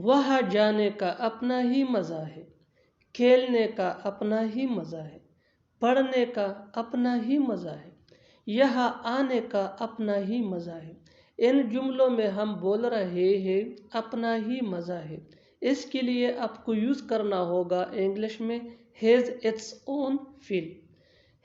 وہاں جانے کا اپنا ہی مزہ ہے، کھیلنے کا اپنا ہی مزہ ہے، پڑھنے کا اپنا ہی مزہ ہے، یہاں آنے کا اپنا ہی مزہ ہے۔ ان جملوں میں ہم بول رہے ہیں اپنا ہی مزہ ہے۔ اس کے لیے آپ کو یوز کرنا ہوگا انگلش میں has its own feel.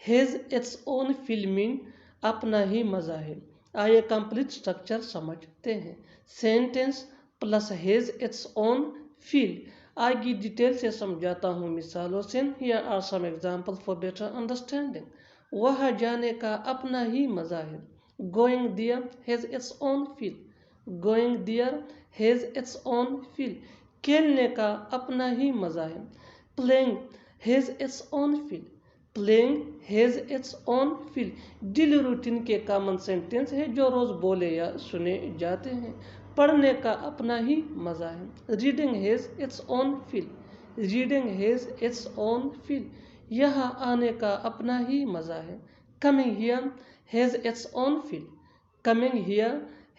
Has its own feel مین اپنا ہی مزہ ہے۔ آئیے کمپلیٹ سٹرکچر سمجھتے ہیں۔ Sentence plus has its own feel. آگے ڈیٹیل سے سمجھاتا ہوں مثالوں سے۔ Here are some examples for better understanding۔ وہاں جانے کا اپنا ہی مزہ ہے۔ Going there has its own feel۔ Going there has its own feel۔ کھیلنے کا اپنا ہی مزہ ہے۔ Playing has its own feel۔ Playing has its own feel۔ Daily routine کے کامن سینٹینس ہے جو روز بولے یا سنے جاتے ہیں۔ پڑھنے کا اپنا ہی مزہ ہے۔ Reading has its own feel۔ Reading has its own feel۔ یہاں آنے کا اپنا ہی مزہ ہے۔ Coming here has its own feel۔ Coming here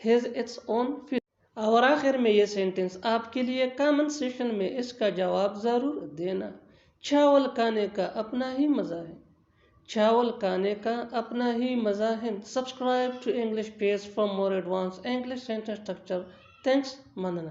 has its own feel۔ اور آخر میں یہ سینٹینس آپ کے لیے کامن سیشن میں اس کا جواب ضرور دینا۔ چاول کھانے کا اپنا ہی مزہ ہے۔ چاول کھانے کا اپنا ہی مزہ ہے۔ Subscribe to English page for more advanced English sentence structure۔ Thanks، Mandhana.